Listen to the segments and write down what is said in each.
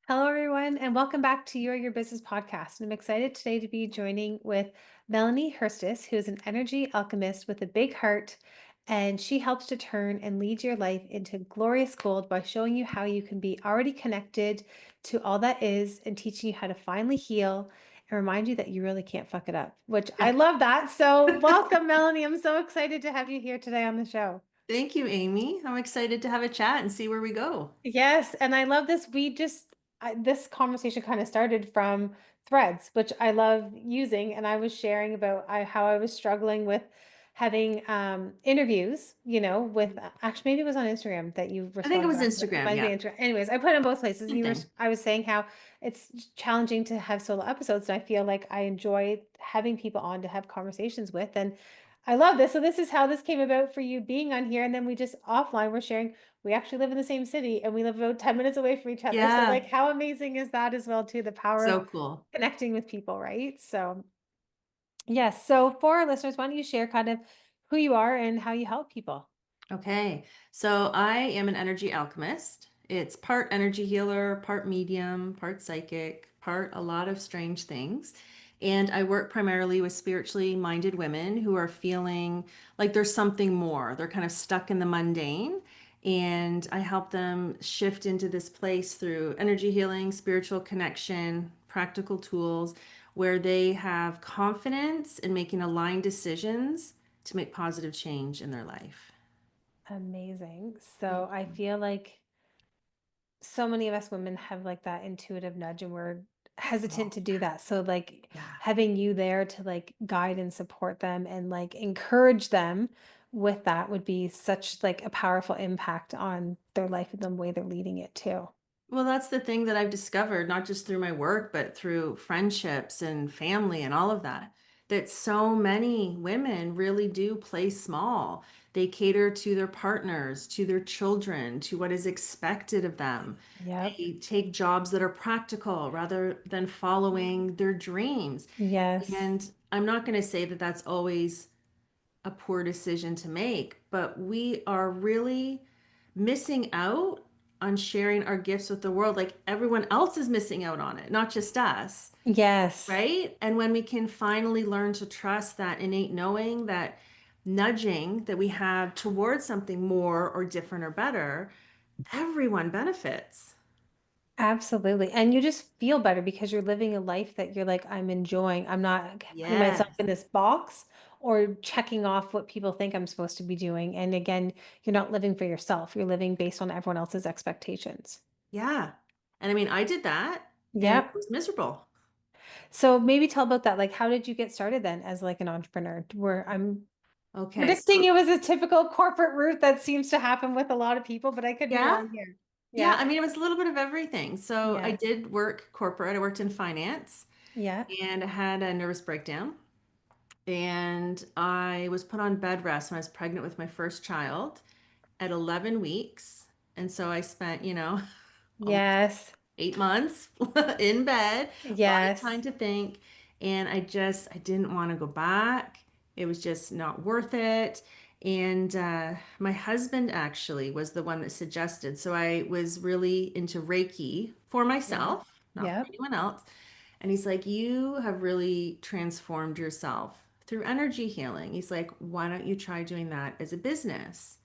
Hello, everyone, and welcome back to Your Business podcast. I'm excited today to be joining with Melanie Huestis, who is an energy alchemist with a big heart, and she helps to turn and lead your life into glorious gold by showing you how you can be already connected to all that is and teaching you how to finally heal and remind you that you really can't fuck it up, which I Yeah. love that. So, welcome, Melanie. I'm so excited to have you here today on the show. Thank you, Amy. I'm excited to have a chat and see where we go. Yes, and I love this. This conversation kind of started from threads, which I love using, and I was sharing about how I was struggling with having interviews, with actually maybe it was on Instagram that you I think it responded was back. It Instagram. might be Yeah. Instagram. Anyways, I put it in both places, and Same thing. I was saying how it's challenging to have solo episodes, and I feel like I enjoy having people on to have conversations with, and I love this. So this is how this came about for you being on here, and then we just offline we're sharing we actually live in the same city and we live about 10 minutes away from each other. So like Yeah. how amazing is that as well too, the power of So cool. connecting with people, right? So yes. So for our listeners, why don't you share kind of who you are and how you help people? Okay. So I am an energy alchemist. It's part energy healer, part medium, part psychic, part a lot of strange things. And I work primarily with spiritually minded women who are feeling like there's something more. They're kind of stuck in the mundane. And I help them shift into this place through energy healing, spiritual connection, practical tools where they have confidence in making aligned decisions to make positive change in their life. Amazing. So Thank I you. feel like so many of us women have like that intuitive nudge and we're hesitant Oh, to do that. So like yeah. having you there to like guide and support them and like encourage them with that would be such like a powerful impact on their life and the way they're leading it too. Well, that's the thing that I've discovered, not just through my work, but through friendships and family and all of that, that so many women really do play small. They cater to their partners, to their children, to what is expected of them. Yep. They take jobs that are practical rather than following their dreams. Yes. And I'm not going to say that that's always a poor decision to make, but we are really missing out on sharing our gifts with the world. Like everyone else is missing out on it, not just us, Yes. right? And when we can finally learn to trust that innate knowing, that nudging that we have towards something more or different or better, everyone benefits. Absolutely. And you just feel better because you're living a life that you're like, I'm enjoying. I'm not putting myself Yes. in this box or checking off what people think I'm supposed to be doing. And again, you're not living for yourself. You're living based on everyone else's expectations. Yeah. And I mean, I did that and it Yep. was miserable. So maybe tell about that. Like, how did you get started then as like an entrepreneur? Where I'm Okay. predicting So, it was a typical corporate route that seems to happen with a lot of people, but I could be yeah. wrong here. Yeah, Yeah. I mean, it was a little bit of everything. So I Yeah. did work corporate. I worked in finance Yeah. and I had a nervous breakdown. And I was put on bed rest when I was pregnant with my first child at 11 weeks. And so I spent, almost Yes. 8 months in bed, a lot of time Yes. to think. And I didn't want to go back. It was just not worth it. And my husband actually was the one that suggested. So I was really into Reiki for Yeah. myself, not for Yep. anyone else. And he's like, you have really transformed yourself through energy healing. He's like, why don't you try doing that as a business?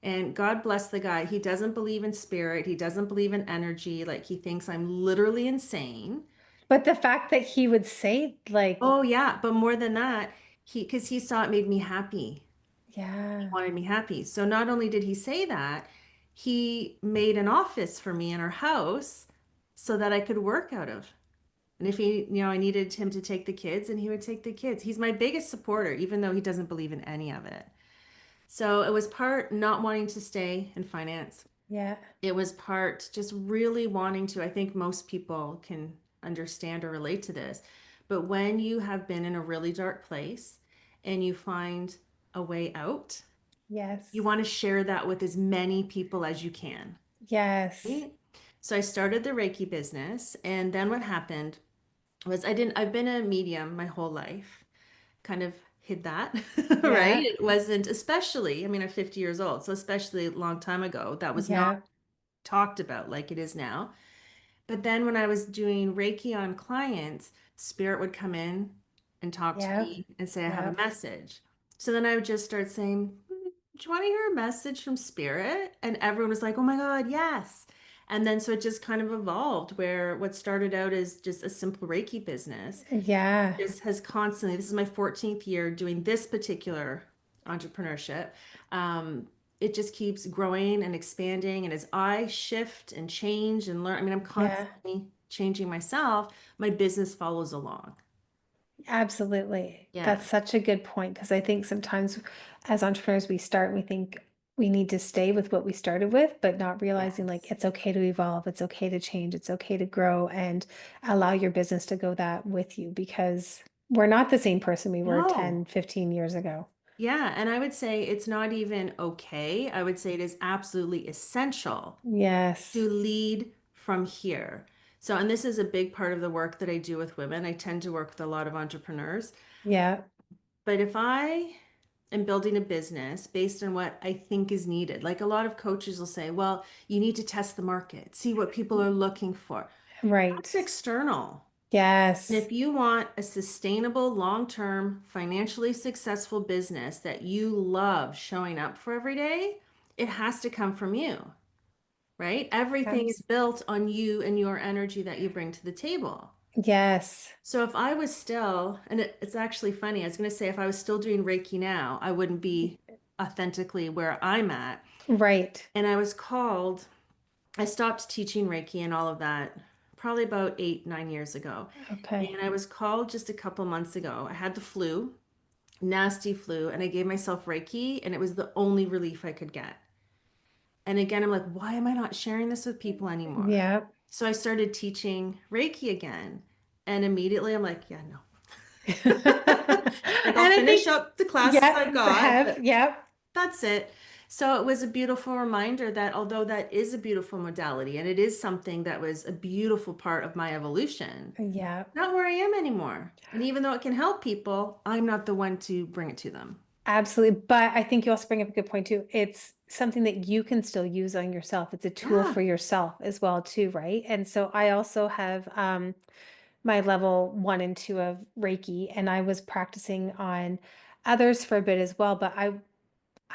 And God bless the guy. He doesn't believe in spirit. He doesn't believe in energy. Like he thinks I'm literally insane. But the fact that he would say like, Oh yeah, but more than that, because he saw it made me happy. He yeah, wanted me happy. So not only did he say that, he made an office for me in our house so that I could work out of. And if I needed him to take the kids, and he would take the kids. He's my biggest supporter, even though he doesn't believe in any of it. So it was part not wanting to stay in finance. yeah, It was part just really wanting to. I think most people can understand or relate to this. But when you have been in a really dark place and you find a way out, you yes, want to share that with as many people as you can. yes, Right? So I started the Reiki business, and then what happened was I've been a medium my whole life, kind of hid that, right? yeah, It wasn't, especially, I mean, I'm 50 years old, so especially a long time ago, that was not yeah, talked about like it is now. But then when I was doing Reiki on clients, spirit would come in and talk to Yep. me and say, I have a Yep. message. So then I would just start saying, do you want to hear a message from spirit? And everyone was like, oh my God, yes. And then so it just kind of evolved where what started out as just a simple Reiki business Yeah. just has constantly, this is my 14th year doing this particular entrepreneurship. Um, it just keeps growing and expanding. And as I shift and change and learn, I mean, I'm Yeah. constantly changing myself, my business follows along. Absolutely. Yeah. That's such a good point because I think sometimes as entrepreneurs, we start and we think we need to stay with what we started with, but not realizing like Yes. it's okay to evolve, it's okay to change, it's okay to grow and allow your business to go that with you because we're not the same person we were No. 10, 15 years ago. Yeah. And I would say it's not even okay. I would say it is absolutely essential Yes. to lead from here. So, and this is a big part of the work that I do with women. I tend to work with a lot of entrepreneurs. Yeah. But if I am building a business based on what I think is needed, like a lot of coaches will say, well, you need to test the market, see what people are looking for. Right. That's external. And Yes. if you want a sustainable, long-term, financially successful business that you love showing up for every day, it has to come from you, right? Everything is Abs- built on you and your energy that you bring to the table. Yes. So if I was still, and it's actually funny, I was going to say if I was still doing Reiki now, I wouldn't be authentically where I'm at. Right. And I was called, I stopped teaching Reiki and all of that probably about 8, 9 years ago. And Okay. I was called just a couple months ago. I had the flu, nasty flu, and I gave myself Reiki, and it was the only relief I could get. And again, I'm like, why am I not sharing this with people anymore? Yeah. So I started teaching Reiki again. And immediately I'm like, yeah, no. Like And I'll I finish think, up the classes yeah, I've got, have, but yeah, that's it. So it was a beautiful reminder that although that is a beautiful modality and it is something that was a beautiful part of my evolution, yeah, not where I am anymore. And even though it can help people, I'm not the one to bring it to them. absolutely. But I think you also bring up a good point too. It's something that you can still use on yourself. It's a tool Yeah. for yourself as well too, right? And so I also have my level 1 and 2 of Reiki, and I was practicing on others for a bit as well, but I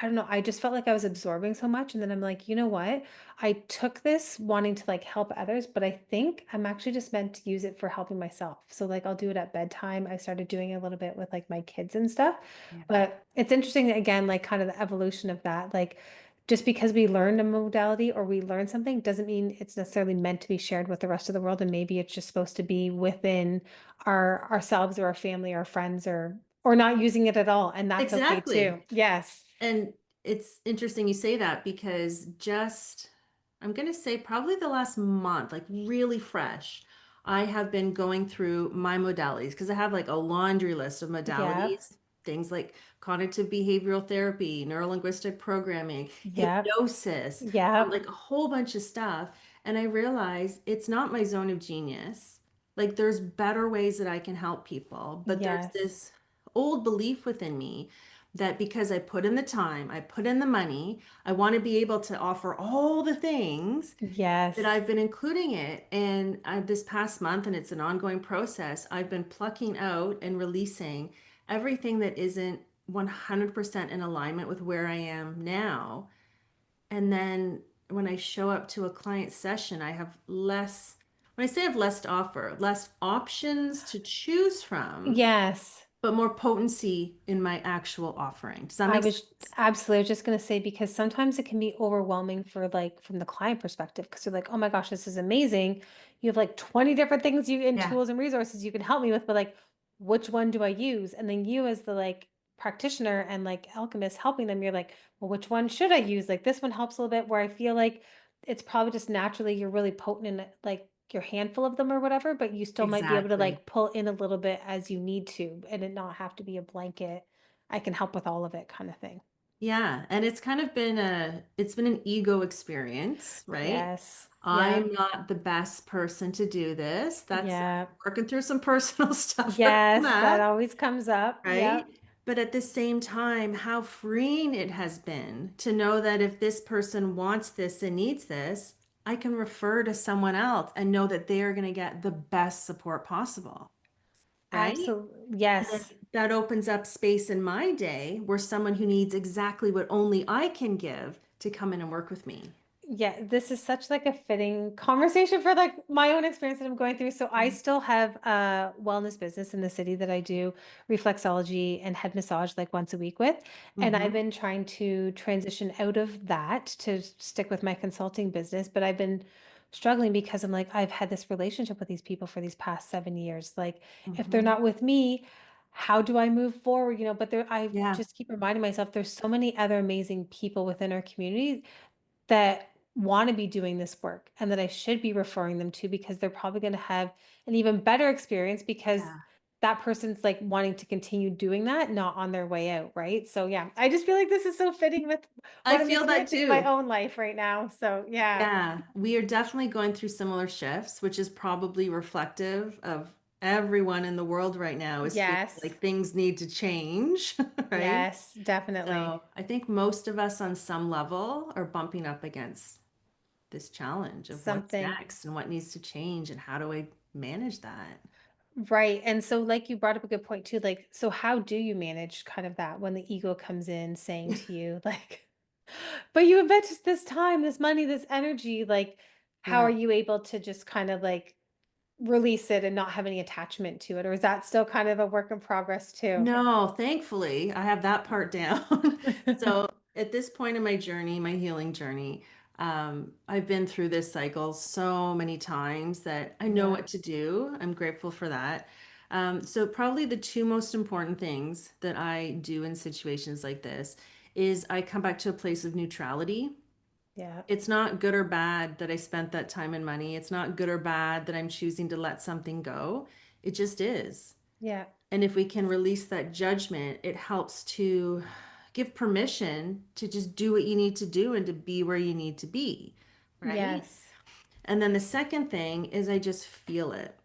don't know, I just felt like I was absorbing so much, and then I'm like, "You know what? I took this wanting to, like, help others, but I think I'm actually just meant to use it for helping myself." So, like, I'll do it at bedtime. I started doing it a little bit with, like, my kids and stuff, Yeah. but it's interesting, again, like, kind of the evolution of that, like, just because we learned a modality or we learn something doesn't mean it's necessarily meant to be shared with the rest of the world, and maybe it's just supposed to be within ourselves or our family or friends or not using it at all, and that's okay Exactly. too. Yes. And it's interesting you say that because just, I'm going to say probably the last month, like really fresh, I have been going through my modalities because I have like a laundry list of Yep. modalities, things like cognitive behavioral therapy, neurolinguistic programming, Yep. hypnosis, Yep. like a whole bunch of stuff. And I realize it's not my zone of genius. Like there's better ways that I can help people, but there's Yes. this old belief within me that because I put in the time, I put in the money, I want to be able to offer all the things that Yes. I've been including it. And this past month, and it's an ongoing process, I've been plucking out and releasing everything that isn't 100% in alignment with where I am now. And then when I show up to a client session, I have less, when I say I have less to offer, less options to choose from, Yes. but more potency in my actual offering. Does that I make was sense? absolutely, I was just gonna say because sometimes it can be overwhelming for like from the client perspective because you're like, oh my gosh, this is amazing. You have like 20 different things you and Yeah, tools and resources you can help me with, but like, which one do I use? And then you as the like practitioner and like alchemist helping them, you're like, well, which one should I use? Like this one helps a little bit where I feel like it's probably just naturally you're really potent in it, like your handful of them or whatever, but you still might be able to exactly. like pull in a little bit as you need to and it not have to be a blanket I can help with all of it kind of thing. Yeah, and it's kind of been it's been an ego experience, right? Yes. I'm Yep. not the best person to do this. That's Yeah. working through some personal stuff around Yes, that that, always comes up. right? Yep. But at the same time, how freeing it has been to know that if this person wants this and needs this, I can refer to someone else and know that they are going to get the best support possible, right? Absolutely. And then Yes. that opens up space in my day where someone who needs exactly what only I can give to come in and work with me. Yeah, this is such like a fitting conversation for like my own experience that I'm going through. So I still have a wellness business in the city that I do reflexology and head massage like once a week with. And I've Mm-hmm. been trying to transition out of that to stick with my consulting business, but I've been struggling because I'm like, I've had this relationship with these people for these past 7 years. Like, if they're Mm-hmm. not with me, how do I move forward? But I Yeah. just keep reminding myself there's so many other amazing people within our community that want to be doing this work and that I should be referring them to because they're probably going to have an even better experience because Yeah. that person's like wanting to continue doing that, not on their way out, right? So yeah, I just feel like this is so fitting with I what I'm feel that experiencing in my too. own life right now. So yeah. Yeah, we are definitely going through similar shifts, which is probably reflective of everyone in the world right now is feeling Yes. like things need to change, right? Yes, definitely. So I think most of us on some level are bumping up against this challenge of what's Something. next and what needs to change and how do I manage that? Right. And so like you brought up a good point too. Like, so how do you manage kind of that when the ego comes in saying to you, like, but you invested this time, this money, this energy, like, how are Yeah. you able to just kind of like release it and not have any attachment to it? Or is that still kind of a work in progress too? No, thankfully, I have that part down. So at this point in my journey, my healing journey, I've been through this cycle so many times that I know Yeah, what to do. I'm grateful for that. So probably the two most important things that I do in situations like this is I come back to a place of neutrality. yeah, It's not good or bad that I spent that time and money. It's not good or bad that I'm choosing to let something go. It just is. yeah, And if we can release that judgment, it helps to give permission to just do what you need to do and to be where you need to be. Right. yes, And then the second thing is I just feel it.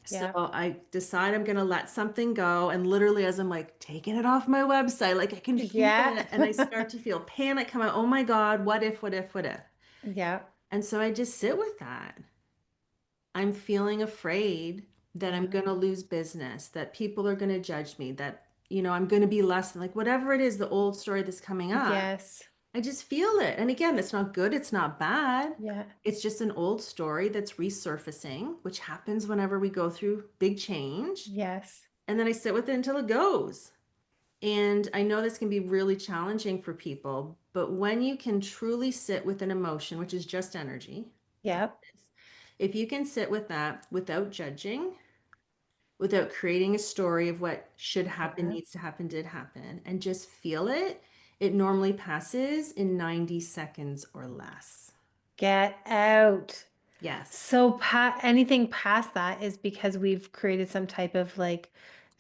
So yeah, I decide I'm going to let something go. And literally, as I'm like taking it off my website, like I can feel yeah, it. And I start to feel panic come out. Oh my God, what if, what if, what if? yeah, And so I just sit with that. I'm feeling afraid that I'm going uh-huh. to lose business, that people are going to judge me, that, I'm going to be less than like whatever it is, the old story that's coming up. Yes, I just feel it. And again, it's not good, it's not bad. yeah, It's just an old story that's resurfacing, which happens whenever we go through big change. yes, And then I sit with it until it goes. And I know this can be really challenging for people, but when you can truly sit with an emotion, which is just energy, that's all yeah, it is. If you can sit with that without judging, without creating a story of what should happen, uh-huh. needs to happen, did happen, and just feel it, it normally passes in 90 seconds or less. Get out. Yes, So anything past that is because we've created some type of like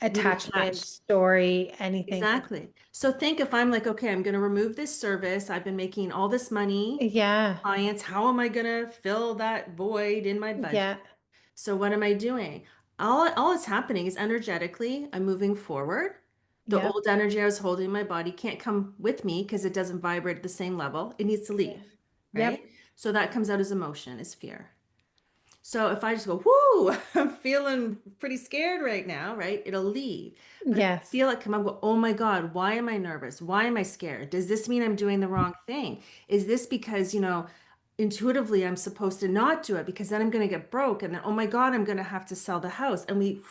we've attachment attached. story, anything. Exactly. So think if I'm like, okay, I'm going to remove this service. I've been making all this money, Yeah, clients. How am I going to fill that void in my budget? yeah, So what am I doing? All that's happening is energetically, I'm moving forward. The yep, old energy I was holding in my body can't come with me because it doesn't vibrate at the same level. It needs to yeah, leave, right? yep, So that comes out as emotion, as fear. So if I just go, whoo, I'm feeling pretty scared right now, right? It'll leave. But if I yes, feel it come up, go, oh my God, why am I nervous? Why am I scared? Does this mean I'm doing the wrong thing? Is this because, intuitively I'm supposed to not do it because then I'm going to get broke and then, oh my God, I'm going to have to sell the house. And we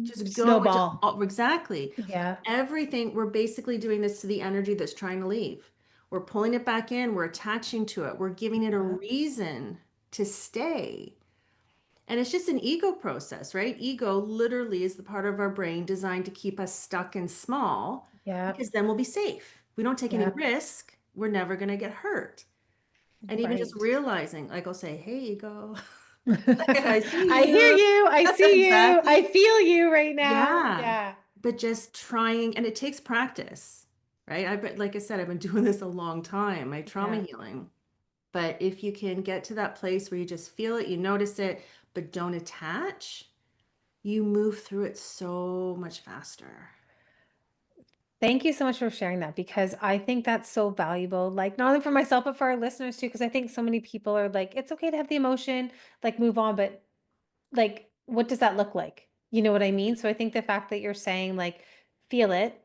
just go into snowball. exactly Yeah, everything. We're basically doing this to the energy that's trying to leave. We're pulling it back in. We're attaching to it. We're giving it a yeah, reason to stay. And it's just an ego process, right? Ego literally is the part of our brain designed to keep us stuck and small yeah, because then we'll be safe. We don't take any yeah, risk, we're never going to get hurt. And even just right. realizing, like I'll say, hey, ego, I see I hear you. you. I see you. I Exactly. feel you right now. Yeah. Yeah, But just trying, and it takes practice, right? Like I said, I've been doing this a long time, my trauma yeah. healing. But if you can get to that place where you just feel it, you notice it, but don't attach, you move through it so much faster. Thank you so much for sharing that because I think that's so valuable, like not only for myself, but for our listeners too. Because I think so many people are like, it's okay to have the emotion, like move on, but like, what does that look like? You know what I mean? So I think the fact that you're saying, like, feel it,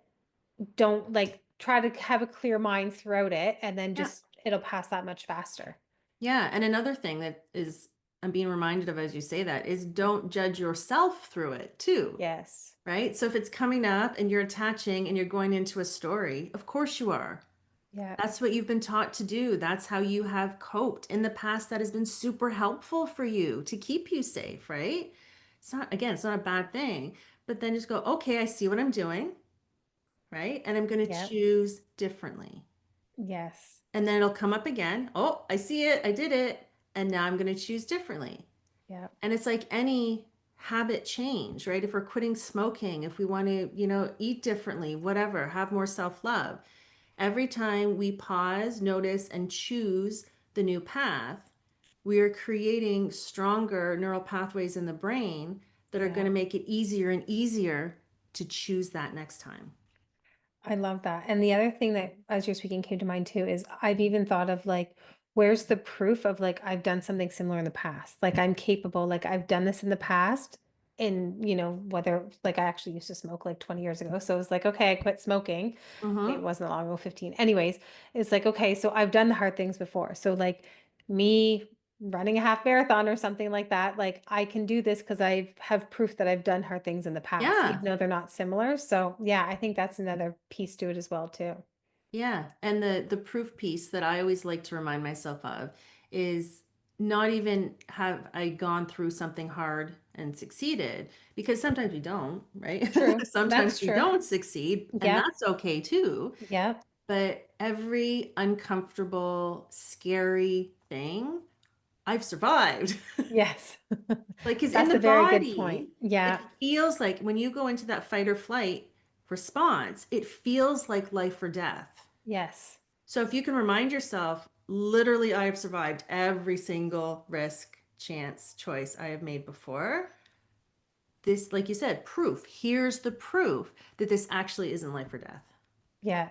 don't like try to have a clear mind throughout it, and then Yeah. just it'll pass that much faster. Yeah. And another thing that is, I'm being reminded of as you say that, is don't judge yourself through it too. Yes. Right? So if it's coming up and you're attaching and you're going into a story, of course you are. Yeah. That's what you've been taught to do. That's how you have coped in the past. That has been super helpful for you to keep you safe, right? It's not, again, it's not a bad thing, but then just go, okay, I see what I'm doing, right? And I'm going to Yep. choose differently. Yes. And then it'll come up again. Oh, I see it. I did it. And now I'm going to choose differently. Yep. And it's like any habit change, right? If we're quitting smoking, if we want to, eat differently, whatever, have more self-love. Every time we pause, notice, and choose the new path, we are creating stronger neural pathways in the brain that are going Yeah. to make it easier and easier to choose that next time. I love that. And the other thing that, as you're speaking, came to mind too is I've even thought of like, where's the proof of like I've done something similar in the past? Like I'm capable, like I've done this in the past. And whether like I actually used to smoke like 20 years ago. So it was like, okay, I quit smoking. It Mm-hmm. wasn't long ago, 15. Anyways, it's like, okay, so I've done the hard things before. So like me running a half marathon or something like that, like I can do this because I have proof that I've done hard things in the past, Yeah. even though they're not similar. So yeah, I think that's another piece to it as well too. Yeah, and the proof piece that I always like to remind myself of is not even have I gone through something hard and succeeded, because sometimes we don't, right? True. Sometimes That's we true. don't succeed, and Yep. that's okay too. Yep. But every uncomfortable, scary thing, I've survived. Yes. Like, because in That's the a very good point. body, it Yeah. feels like when you go into that fight or flight response, it feels like life or death. Yes. So if you can remind yourself, literally, I have survived every single risk, chance, choice I have made before. This, like you said, proof. Here's the proof that this actually isn't life or death. Yeah.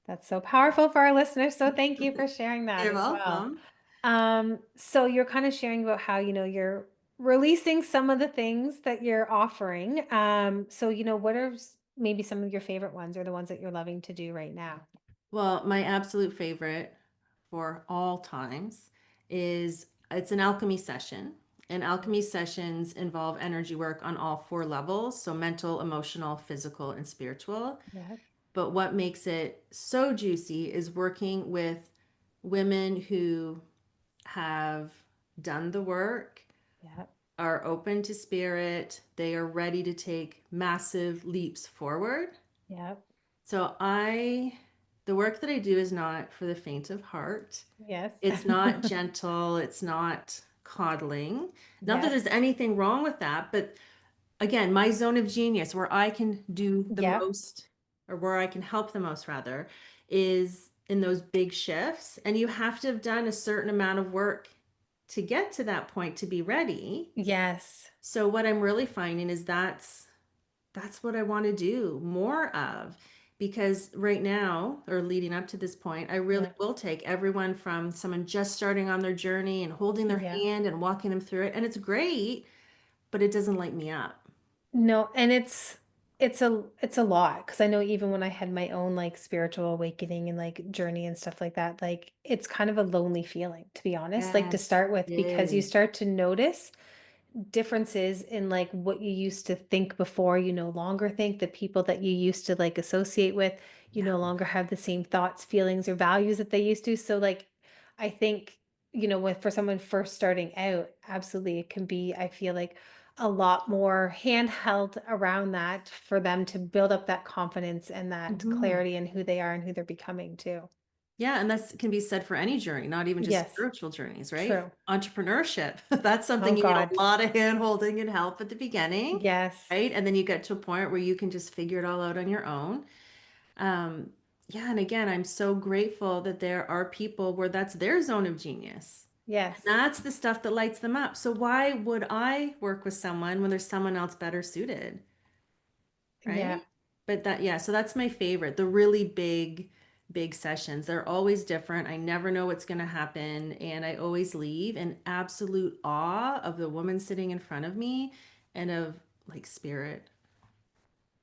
That's so powerful for our listeners. So thank you for sharing that You're as well. welcome. So you're kind of sharing about how, you're releasing some of the things that you're offering. So, what are maybe some of your favorite ones or the ones that you're loving to do right now? Well, my absolute favorite for all times is it's an alchemy session. And alchemy sessions involve energy work on all four levels, so mental, emotional, physical, and spiritual. Yeah. But what makes it so juicy is working with women who have done the work, Yeah. are open to spirit, they are ready to take massive leaps forward. Yeah. So the work that I do is not for the faint of heart. Yes. It's not gentle, it's not coddling. Not that Yes. there's anything wrong with that, but again, my zone of genius where I can do the Yep. most, or where I can help the most rather, is in those big shifts. And you have to have done a certain amount of work to get to that point to be ready. Yes. So what I'm really finding is that's what I want to do more of. Because right now, or leading up to this point, I really Yeah. will take everyone from someone just starting on their journey and holding their Yeah. hand and walking them through it. And it's great, but it doesn't light me up. No, and it's a lot because I know even when I had my own like spiritual awakening and like journey and stuff like that, like it's kind of a lonely feeling to be honest, like to Yes, start with it because you is. start to notice differences in like what you used to think before you no longer think the people that you used to like associate with you Yeah. no longer have the same thoughts feelings or values that they used to so like I think with for someone first starting out absolutely it can be I feel like a lot more handheld around that for them to build up that confidence and that Mhm. clarity in who they are and who they're becoming too. Yeah, and that can be said for any journey, not even just Yes, spiritual journeys, right? true. Entrepreneurship, that's Oh something you need a God. lot of hand holding and help at the beginning, Yes. right? And then you get to a point where you can just figure it all out on your own. Um, yeah, and again, I'm so grateful that there are people where that's their zone of genius. And Yes. that's the stuff that lights them up. So why would I work with someone when there's someone else better suited, Yeah. right? But that, yeah, so that's my favorite. The really big sessions. They're always different. I never know what's going to happen. And I always leave in absolute awe of the woman sitting in front of me and of like spirit.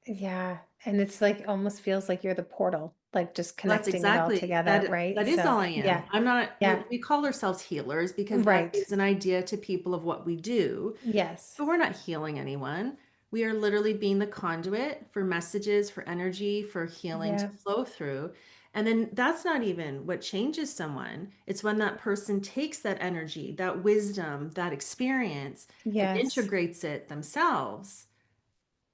Yeah, and it's like almost feels like you're the portal, like just Well, that's connecting it all exactly together, that. right? That is all So, I am. yeah. I'm not, Yeah. we call ourselves healers because that Right. gives an idea to people of what we do. Yes. But we're not healing anyone. We are literally being the conduit for messages, for energy, for healing to Yeah. flow through. And then that's not even what changes someone. It's when that person takes that energy, that wisdom, that experience, and Yes. integrates it themselves.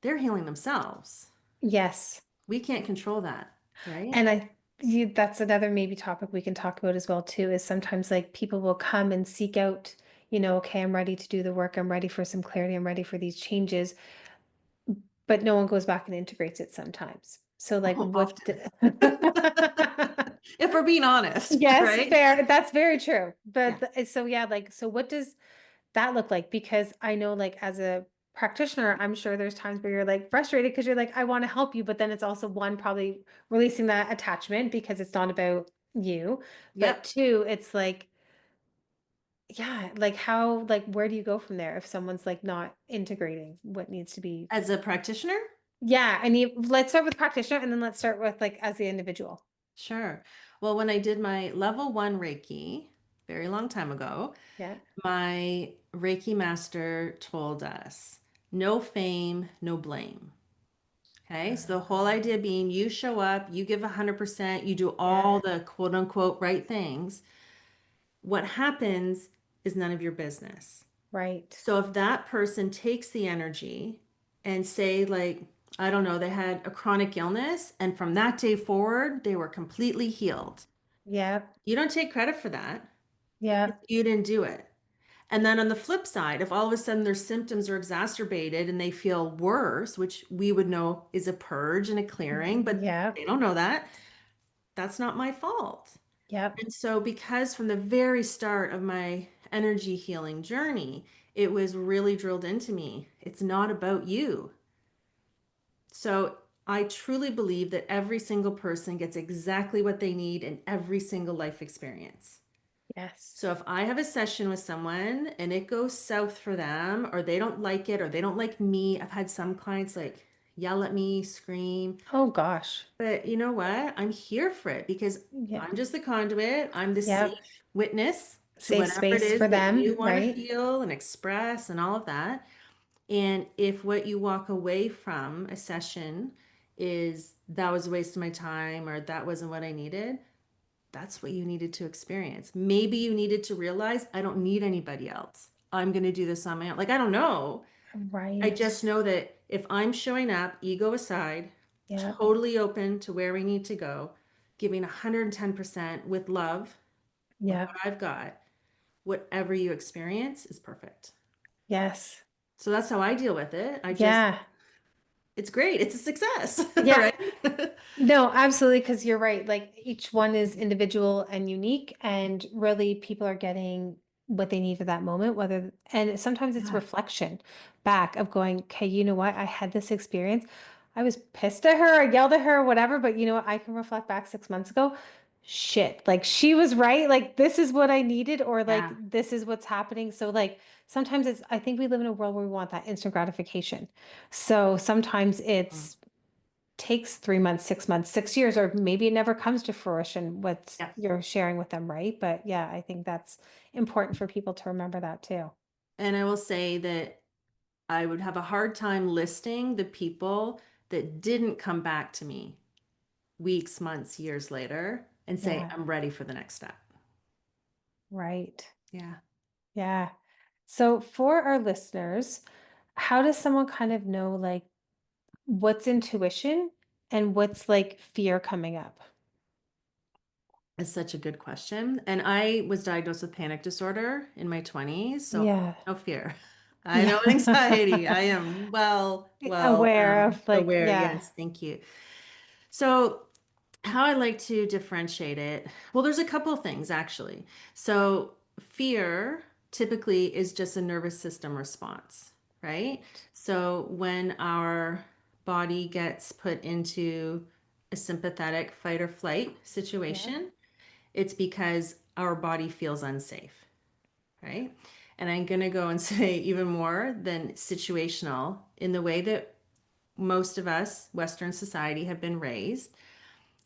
They're healing themselves. Yes. We can't control that, right? And that's another maybe topic we can talk about as well too, is sometimes like people will come and seek out, okay, I'm ready to do the work. I'm ready for some clarity. I'm ready for these changes, but no one goes back and integrates it sometimes. So like Oh, what often. If we're being honest, Yes, right? fair. That's very true. Yeah. But so yeah, like so what does that look like? Because I know like as a practitioner, I'm sure there's times where you're like frustrated because you're like, I want to help you, but then it's also one, probably releasing that attachment because it's not about you. But Yep. two, it's like, yeah, like how, like where do you go from there if someone's like not integrating what needs to be? As a practitioner, Yeah, I need let's start with practitioner and then let's start with like as the individual. sure. Well, when I did my level one Reiki, very long time ago, Yeah. my Reiki master told us no fame, no blame. Okay. So the whole Uh, idea being you show up, you give 100%, you do yeah, all the quote unquote right things. What happens is none of your business. right. So if that person takes the energy and say, like, I don't know, they had a chronic illness and from that day forward, they were completely healed. Yeah, You don't take credit for that. yeah, You didn't do it. And then on the flip side, if all of a sudden their symptoms are exacerbated and they feel worse, which we would know is a purge and a clearing, but yeah, they don't know that, that's not my fault. yeah. And so, because from the very start of my energy healing journey, it was really drilled into me, it's not about you. So, I truly believe that every single person gets exactly what they need in every single life experience. Yes. So, if I have a session with someone and it goes south for them, or they don't like it, or they don't like me, I've had some clients like yell at me, scream. Oh gosh. But you know what? I'm here for it because Yeah. I'm just the conduit. I'm the Yep. safe witness to Safe whatever it space for is that them, you want to right? feel and express and all of that. And if what you walk away from a session is that was a waste of my time or that wasn't what I needed, that's what you needed to experience. Maybe you needed to realize I don't need anybody else. I'm going to do this on my own. Like, I don't know. I Right. just know that if I'm showing up, ego aside, Yep. totally open to where we need to go, giving 110% with love, with what Yep. I've got, whatever you experience is perfect. Yes. So that's how I deal with it. Yeah. It's great. It's a success, Yeah. right? No, absolutely, because you're right. Like each one is individual and unique, and really people are getting what they need at that moment, and sometimes it's Yeah, reflection back of going, okay, you know what? I had this experience. I was pissed at her, I yelled at her, whatever, but you know what? I can reflect back 6 months ago. Shit, like she was right. Like this is what I needed, or like yeah. this is what's happening. So, like, sometimes I think we live in a world where we want that instant gratification. So sometimes Mm. it's takes 3 months, 6 months, 6 years, or maybe it never comes to fruition what Yeah. you're sharing with them, right? But yeah, I think that's important for people to remember that too. And I will say that I would have a hard time listing the people that didn't come back to me weeks, months, years later and say, Yeah, I'm ready for the next step. right. Yeah. Yeah. So for our listeners, how does someone kind of know like what's intuition and what's like fear coming up? It's such a good question. And I was diagnosed with panic disorder in my 20s, so Yeah. no fear. I Yeah. know anxiety. I am well Aware of like, aware. yeah. Yes, thank you. So, how I like to differentiate it, well, there's a couple of things actually. So, fear typically is just a nervous system response, right? So, when our body gets put into a sympathetic fight or flight Yeah. situation, it's because our body feels unsafe, right? And I'm going to go and say even more than situational in the way that most of us, Western society, have been raised.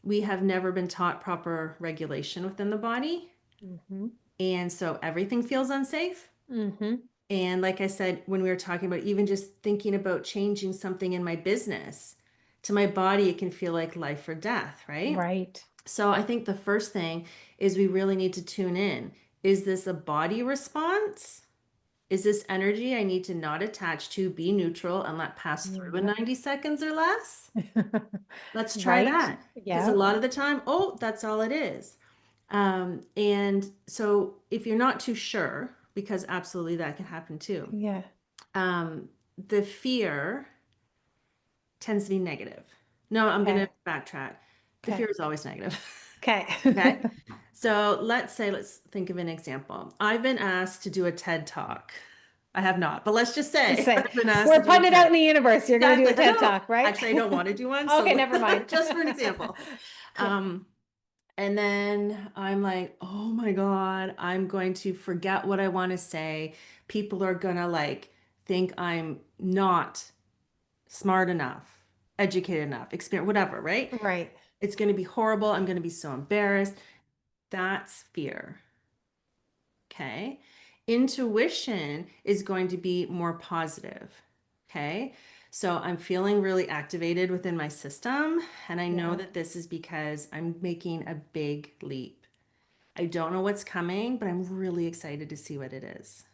We have never been taught proper regulation within the body. Mm-hmm. And so everything feels unsafe. Mm-hmm. And like I said, when we were talking about even just thinking about changing something in my business, to my body, it can feel like life or death, right? Right. So I think the first thing is we really need to tune in. Is this a body response? Is this energy I need to not attach to, be neutral, and let pass through in Yeah. 90 seconds or less? Let's try Right. that. Because a Yeah. lot of the time, oh, that's all it is. And so if you're not too sure, because absolutely that can happen too, Yeah. um, the fear tends to be negative. No, I'm going Okay. to backtrack. The Okay. fear is always negative. Okay. Okay. So let's think of an example. I've been asked to do a TED talk. I have not, but let's just Just say say, I've been asked to we're do a putting it out TED. in the universe. You're going to do Exactly. a I TED know. talk, right? Actually, I don't want to do one. Okay, So never mind. just for an example. Okay. Um, and then I'm like, oh my God, I'm going to forget what I want to say. People are gonna like think I'm not smart enough, educated enough, experience, whatever, right? Right. It's going to be horrible. I'm going to be so embarrassed. That's fear. Okay. Intuition is going to be more positive. Okay. So I'm feeling really activated within my system. And I know Yeah. that this is because I'm making a big leap. I don't know what's coming, but I'm really excited to see what it is.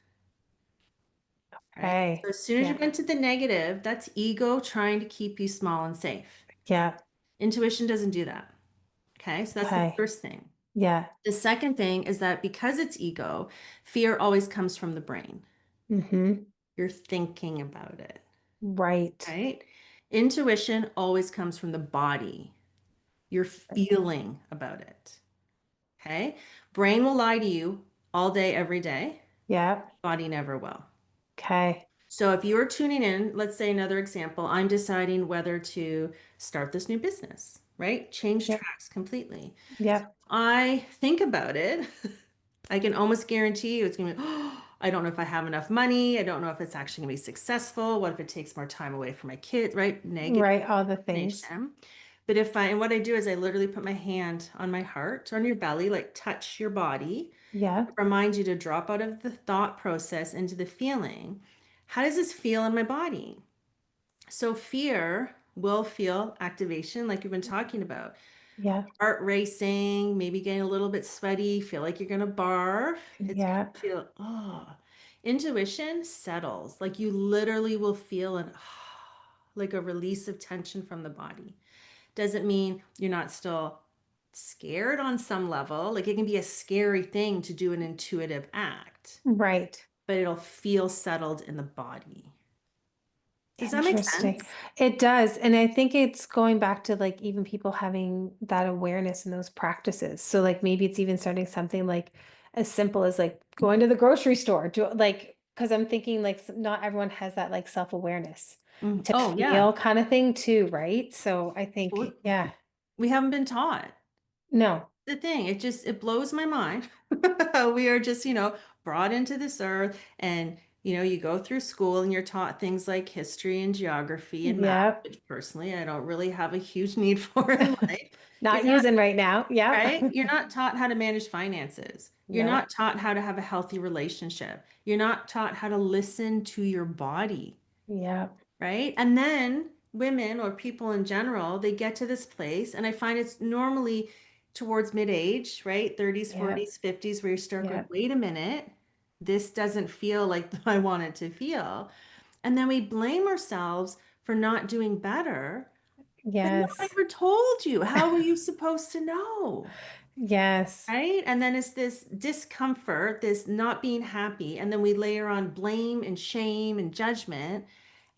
Right. So Okay. as soon as you Yeah. go into the negative, that's ego trying to keep you small and safe. Yeah. Intuition doesn't do that. Okay. So that's the Okay. first thing. Yeah. The second thing is that because it's ego, fear always comes from the brain. Mm-hmm. You're thinking about it, Right. right? Intuition always comes from the body. You're feeling about it. Okay. Brain will lie to you all day, every day. Yeah. Body never will. Okay. So if you're tuning in, let's say another example, I'm deciding whether to start this new business, right? Change Yep. tracks completely. Yep. I think about it. I can almost guarantee you it's going to be, oh, I don't know if I have enough money. I don't know if it's actually going to be successful. What if it takes more time away from my kids, right? Negative Right. All the things. information. But and what I do is I literally put my hand on my heart or on your belly, like touch your body, Yeah. remind you to drop out of the thought process into the feeling. How does this feel in my body? So fear will feel activation, like we've been talking about. Yeah. Heart racing, maybe getting a little bit sweaty, feel like you're gonna barf. It's gonna Yeah. feel, oh. Intuition settles. Like you literally will feel like a release of tension from the body. Doesn't mean you're not still scared on some level. Like it can be a scary thing to do an intuitive act, Right. but it'll feel settled in the body. Does that make Interesting. sense? It does. And I think it's going back to like even people having that awareness and those practices. So like maybe it's even starting something like as simple as like going to the grocery store. Do like because I'm thinking like not everyone has that like self-awareness to Oh, yeah. feel kind of thing too, right? So I We think, yeah, we haven't been taught. no. The thing. It blows my mind. We are just, brought into this earth and, you go through school and you're taught things like history and geography and math, Yeah. which personally I don't really have a huge need for in life. You're Not not, using right now. Yeah. right? You're not taught how to manage finances. You're No. not taught how to have a healthy relationship. You're not taught how to listen to your body, Yeah. right? And then women or people in general, they get to this place, and I find it's normally towards mid-age, right? 30s, Yeah. 40s, 50s, where you start going, Yeah. wait a minute, this doesn't feel like I want it to feel. And then we blame ourselves for not doing better. But no one Yes. ever told you. How were you supposed to know? Yes. Right? And then it's this discomfort, this not being happy. And then we layer on blame and shame and judgment.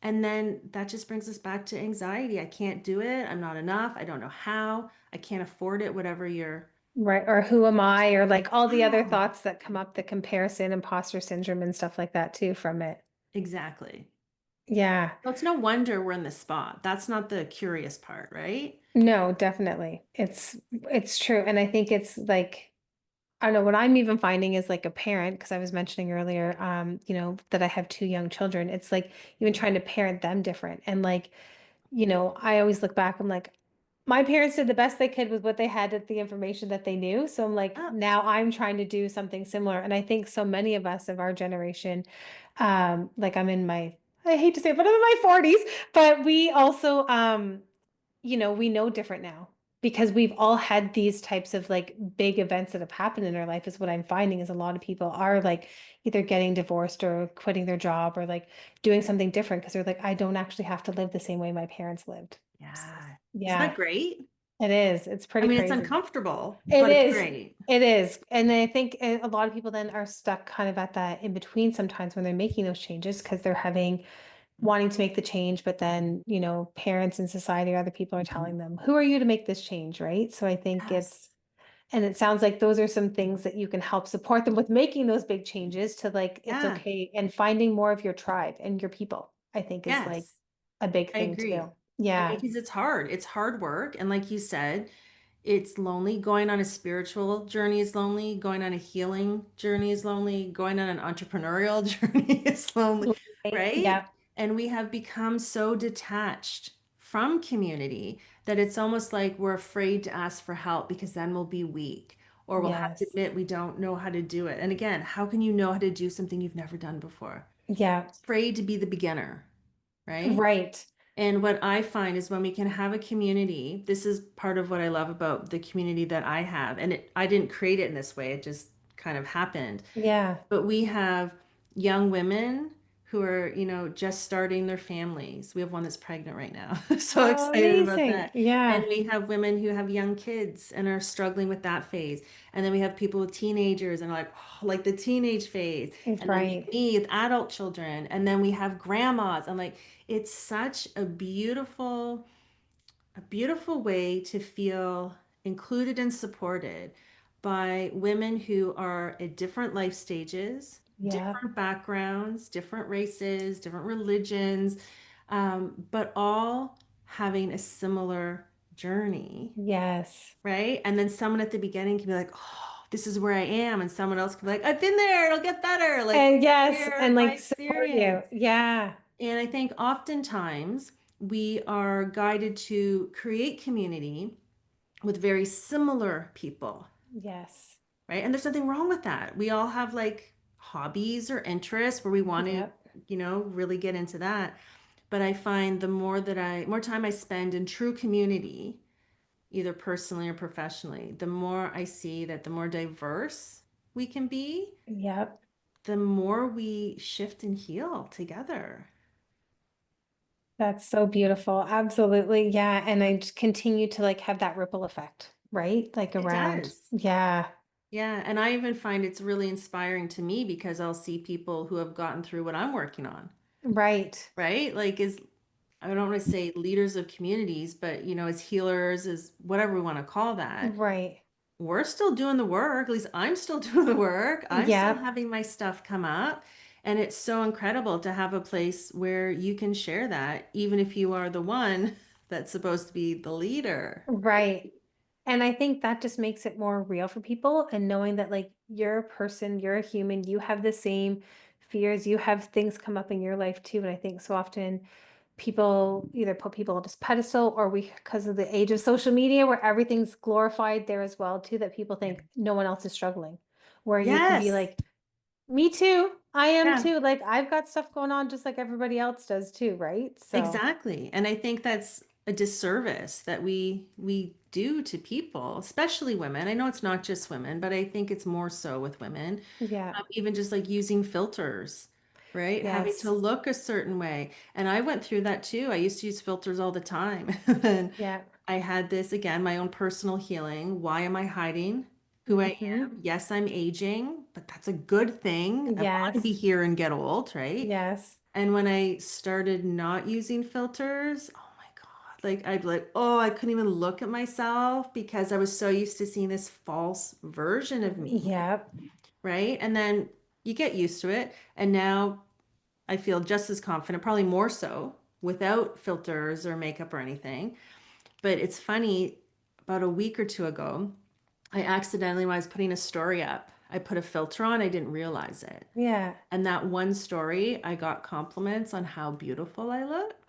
And then that just brings us back to anxiety. I can't do it. I'm not enough. I don't know how. I can't afford it, whatever you're. Right. Or who am I? Or like all the other Wow. thoughts that come up, the comparison, imposter syndrome, and stuff like that too from it. Exactly. Yeah. So it's no wonder we're in this spot. That's not the curious part, right? No, definitely. It's true. And I think it's like I don't know what I'm even finding is like a parent, because I was mentioning earlier, that I have 2 young children. It's like even trying to parent them different. And like, I always look back, I'm like, my parents did the best they could with what they had at the information that they knew. So I'm like, Oh, now I'm trying to do something similar. And I think so many of us of our generation, like I hate to say it, but I'm in my 40s, but we also we know different now because we've all had these types of like big events that have happened in our life is what I'm finding is a lot of people are like either getting divorced or quitting their job or like doing something different because they're like, I don't actually have to live the same way my parents lived. yeah. Isn't Yeah, that great? it is. It's I pretty mean, it's crazy. uncomfortable, It but it's is. great. It is. And I think a lot of people then are stuck kind of at that in between sometimes when they're making those changes because they're having wanting to make the change, but then, parents and society or other people are telling them, who are you to make this change? Right. So I think Yes. and it sounds like those are some things that you can help support them with making those big changes to like, it's Yeah. okay. And finding more of your tribe and your people, I think is like Yes. a big I thing agree. too. I mean, Yeah. because it's hard. It's hard work. And like you said, it's lonely. Going on a spiritual journey is lonely. Going on a healing journey is lonely. Going on an entrepreneurial journey is lonely, Right. right? Yeah. And we have become so detached from community that it's almost like we're afraid to ask for help because then we'll be weak or we'll have to Yes. admit we don't know how to do it. And again, how can you know how to do something you've never done before? Yeah. Afraid to be the beginner, right? Right. And what I find is when we can have a community, this is part of what I love about the community that I have. And I didn't create it in this way, it just kind of happened. Yeah. But we have young women who are, just starting their families. We have one that's pregnant right now. So Oh, excited about amazing. that. And Yeah. we have women who have young kids and are struggling with that phase. And then we have people with teenagers and like, oh, like the teenage phase. It's And then we have right. me with adult children. And then we have grandmas. And like, it's such a beautiful way to feel included and supported by women who are at different life stages, Yeah. different backgrounds, different races, different religions, but all having a similar journey, Yes. right? And then someone at the beginning can be like, oh, this is where I am. And someone else can be like, I've been there, it'll get better. Like, And yes, share and my like support you. experience. Yeah. And I think oftentimes we are guided to create community with very similar people, Yes. right? And there's nothing wrong with that. We all have like hobbies or interests where we want to, Yep. really get into that. But I find more time I spend in true community, either personally or professionally, the more I see that the more diverse we can be, Yep. the more we shift and heal together. That's so beautiful. Absolutely. Yeah. And I just continue to like have that ripple effect, right? Like It around. does. Yeah. Yeah, and I even find it's really inspiring to me because I'll see people who have gotten through what I'm working on, Right. right? Like as I don't want to say leaders of communities, but as healers, as whatever we want to call that, Right. we're still doing the work. At least I'm still doing the work. I'm still Yep. having my stuff come up. And it's so incredible to have a place where you can share that, even if you are the one that's supposed to be the leader. Right. And I think that just makes it more real for people and knowing that like you're a person, you're a human, you have the same fears, you have things come up in your life too. And I think so often people either put people on this pedestal or we because of the age of social media where everything's glorified there as well too, that people think no one else is struggling. Where you can be Yes. like, me too. I am Yeah. too. Like I've got stuff going on just like everybody else does too, right? So Exactly. And I think that's a disservice that we do to people, especially women. I know it's not just women, but I think it's more so with women. yeah. Even just like using filters, right? Having to Yes. look a certain way. And I went through that too. I used to use filters all the time. And Yeah. I had this again, my own personal healing. Why am I hiding who I Hmm. am? Yes, I'm aging, but that's a good thing. I want to be Yes. here and get old, right? Yes. And when I started not using filters, oh my God, like I'd be like, oh, I couldn't even look at myself because I was so used to seeing this false version of me, Yep. right? And then you get used to it. And now I feel just as confident, probably more so, without filters or makeup or anything. But it's funny, about a week or two ago, I accidentally, when I was putting a story up, I put a filter on, I didn't realize it. Yeah. And that one story, I got compliments on how beautiful I looked.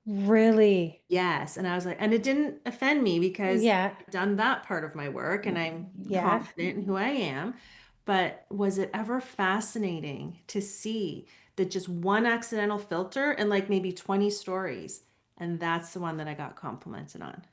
Really? Yes. And I was like, and it didn't offend me because Yeah. I've done that part of my work and I'm Yeah. confident in who I am. But was it ever fascinating to see that just one accidental filter and like maybe 20 stories? And that's the one that I got complimented on.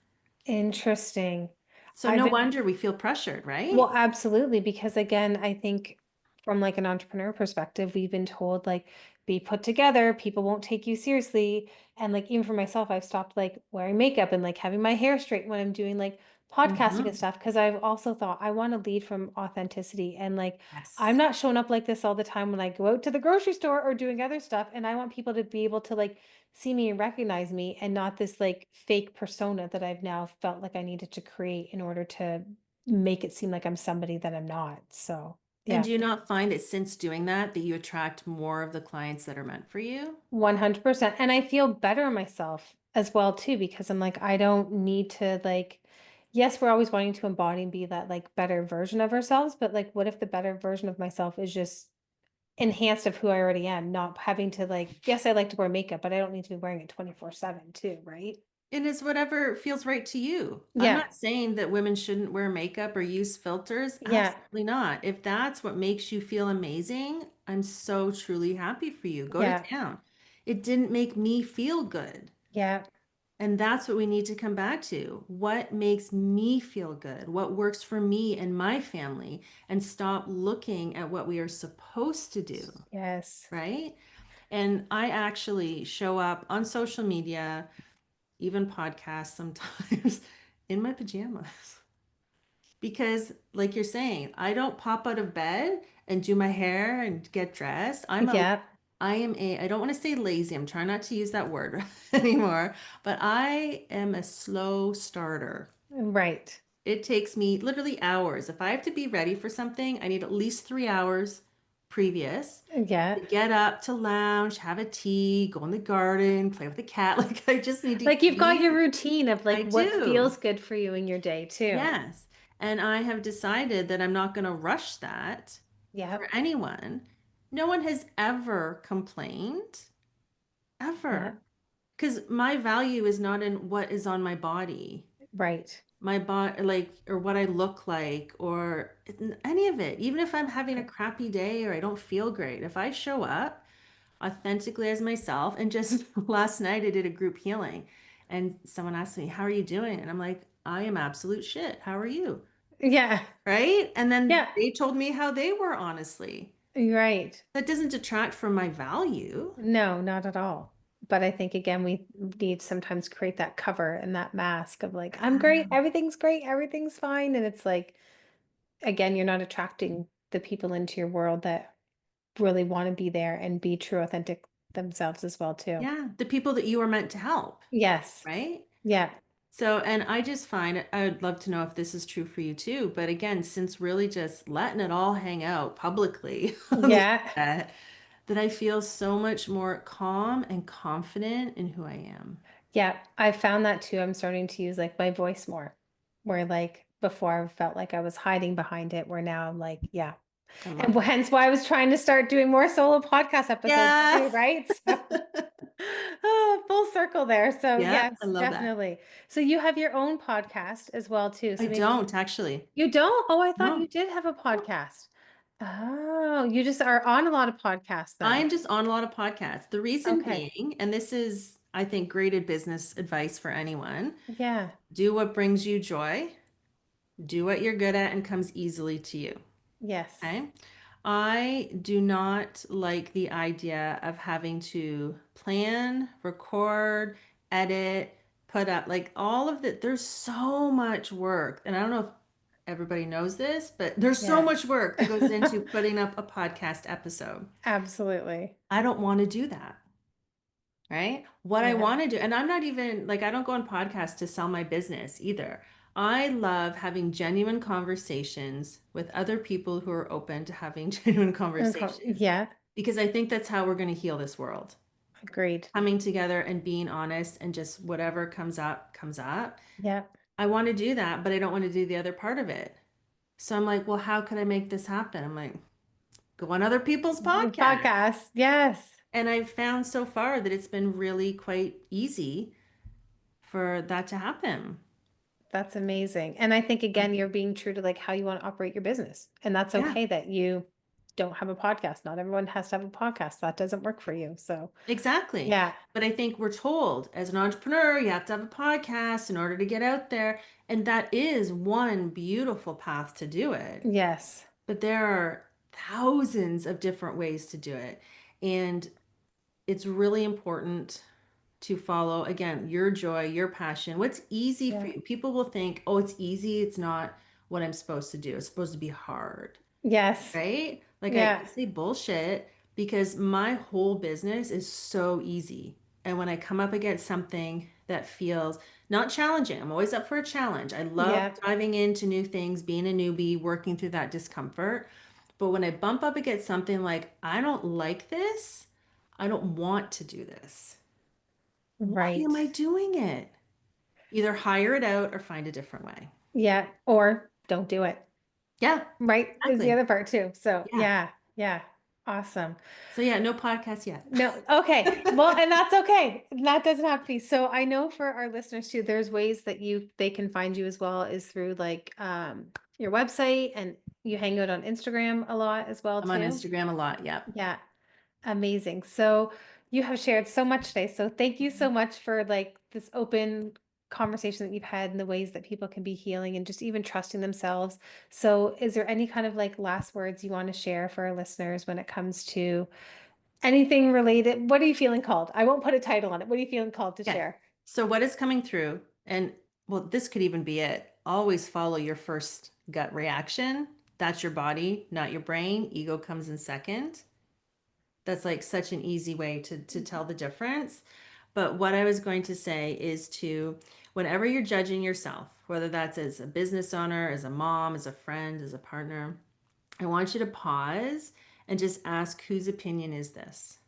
Interesting. So I've no been wonder we feel pressured, right? Well, absolutely, because again, I think from like an entrepreneur perspective, we've been told like be put together, people won't take you seriously. And like even for myself, I've stopped like wearing makeup and like having my hair straight when I'm doing like podcasting and Hmm. stuff because I've also thought I want to lead from authenticity and like I'm Yes. not showing up like this all the time when I go out to the grocery store or doing other stuff and I want people to be able to like see me and recognize me and not this like fake persona that I've now felt like I needed to create in order to make it seem like I'm somebody that I'm not. So, And yeah, do you not find that since doing that, that you attract more of the clients that are meant for you? 100%. And I feel better in myself as well too because I'm like I don't need to like yes, we're always wanting to embody and be that like better version of ourselves, but like what if the better version of myself is just enhanced of who I already am, not having to like yes, I like to wear makeup, but I don't need to be wearing it 24/7 too, right? And it's whatever feels right to you. I'm Yeah. not saying that women shouldn't wear makeup or use filters. Yeah. Absolutely not. If that's what makes you feel amazing, I'm so truly happy for you. Go to Yeah. town. It didn't make me feel good. Yeah. And that's what we need to come back to. What makes me feel good? What works for me and my family? And stop looking at what we are supposed to do, Yes. right? And I actually show up on social media, even podcasts sometimes, in my pajamas. Because, like you're saying, I don't pop out of bed and do my hair and get dressed. Yeah. I don't want to say lazy. I'm trying not to use that word anymore, but I am a slow starter. Right. It takes me literally hours. If I have to be ready for something, I need at least 3 hours previous Yeah. to get up, to lounge, have a tea, go in the garden, play with the cat. Like I just need to Like you've got your keep. routine of like I what do. feels good for you in your day too. Yes. And I have decided that I'm not going to rush that for Yep. anyone. No one has ever complained, Yep. ever. Because my value is not in what is on my body, Right. my body, like, or what I look like, or any of it. Even if I'm having a Right. crappy day or I don't feel great, if I show up authentically as myself, and just last night I did a group healing and someone asked me, "How are you doing?" And I'm like, "I am absolute shit. How are you?" Yeah. Right? And then Yeah. they told me how they were, honestly. You're right. That doesn't detract from my value. No, not at all. But I think again, we need sometimes create that cover and that mask of like, I'm great, everything's fine. And it's like, again, you're not attracting the people into your world that really want to be there and be true, authentic themselves as well, too. Yeah, the people that you are meant to help, Yes. right? Yeah. So, and I just find I would love to know if this is true for you too. But again, since really just letting it all hang out publicly on the Yeah. internet, that I feel so much more calm and confident in who I am. Yeah, I found that too. I'm starting to use like my voice more. Where like before I felt like I was hiding behind it, where now I'm like, yeah. I And love that. hence why I was trying to start doing more solo podcast episodes Yeah. too, right? So oh, full circle there. So Yeah, I yes, love that. definitely. So you have your own podcast as well too. I So maybe don't actually. you don't? Oh, I thought you No. did have a podcast. Oh, you just are on a lot of podcasts then. I'm just on a lot of podcasts. The reason Okay. being, and this is, I think, graded business advice for anyone, Yeah. do what brings you joy, do what you're good at and comes easily to you. Yes. Okay. I do not like the idea of having to plan, record, edit, put up like all of that. There's so much work. And I don't know if everybody knows this, but there's so Yeah. much work that goes into putting up a podcast episode. Absolutely. I don't want to do that. Right? What I Yeah. want to do, and I'm not even like, I don't go on podcasts to sell my business either. I love having genuine conversations with other people who are open to having genuine conversations. Yeah. because I think that's how we're going to heal this world. Agreed. Coming together and being honest and just whatever comes up, comes up. Yeah. I want to do that, but I don't want to do the other part of it. So I'm like, well, how could I make this happen? I'm like, go on other people's Your podcasts. podcast. Yes. And I've found so far that it's been really quite easy for that to happen. That's amazing. And I think again, you're being true to like how you want to operate your business. And that's Yeah, okay that you don't have a podcast. Not everyone has to have a podcast. That doesn't work for you. So exactly. yeah. But I think we're told as an entrepreneur, you have to have a podcast in order to get out there. And that is one beautiful path to do it. Yes. But there are thousands of different ways to do it. And it's really important to follow, again, your joy, your passion, what's easy for Yeah. you. People will think, oh, it's easy. It's not what I'm supposed to do. It's supposed to be hard, Yes. right? Like I Yeah. say bullshit because my whole business is so easy. And when I come up against something that feels not challenging, I'm always up for a challenge. I love Yeah. diving into new things, being a newbie, working through that discomfort. But when I bump up against something like, I don't like this, I don't want to do this. Why Right. am I doing it? Either hire it out or find a different way. Yeah. Or don't do it. Yeah, Right. Is the exactly. other part too. So Yeah. yeah. Yeah. Awesome. So yeah, no podcast yet. No, okay. Well, and that's okay. That doesn't have to be. So I know for our listeners too, there's ways that they can find you as well is through like your website, and you hang out on Instagram a lot as well I'm on too. Instagram a lot. Yep. Yeah. Amazing. So you have shared so much today. So thank you so much for like this open conversation that you've had and the ways that people can be healing and just even trusting themselves. So is there any kind of like last words you want to share for our listeners when it comes to anything related? What are you feeling called? I won't put a title on it. What are you feeling called to Okay. share? So what is coming through? And well, this could even be it. Always follow your first gut reaction. That's your body, not your brain. Ego comes in second. That's like such an easy way to tell the difference. But what I was going to say is to, whenever you're judging yourself, whether that's as a business owner, as a mom, as a friend, as a partner, I want you to pause and just ask, whose opinion is this?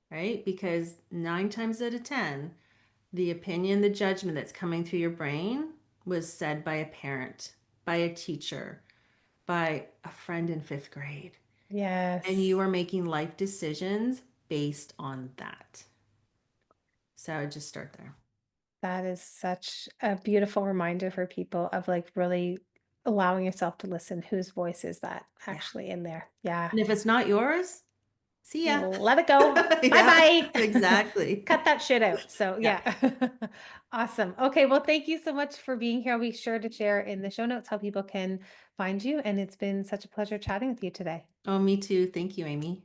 Right? Because 9 times out of 10, the opinion, the judgment that's coming through your brain was said by a parent, by a teacher, by a friend in fifth grade. And Yes. you are making life decisions based on that. So I would just start there. That is such a beautiful reminder for people of like really allowing yourself to listen. Whose voice is that Yeah. actually in there? Yeah. And if it's not yours, see ya. Let it go. Bye Yeah, bye. exactly. Cut that shit out. So, Yeah. yeah. Awesome. Okay. Well, thank you so much for being here. I'll be sure to share in the show notes how people can find you. And it's been such a pleasure chatting with you today. Oh, me too. Thank you, Amy.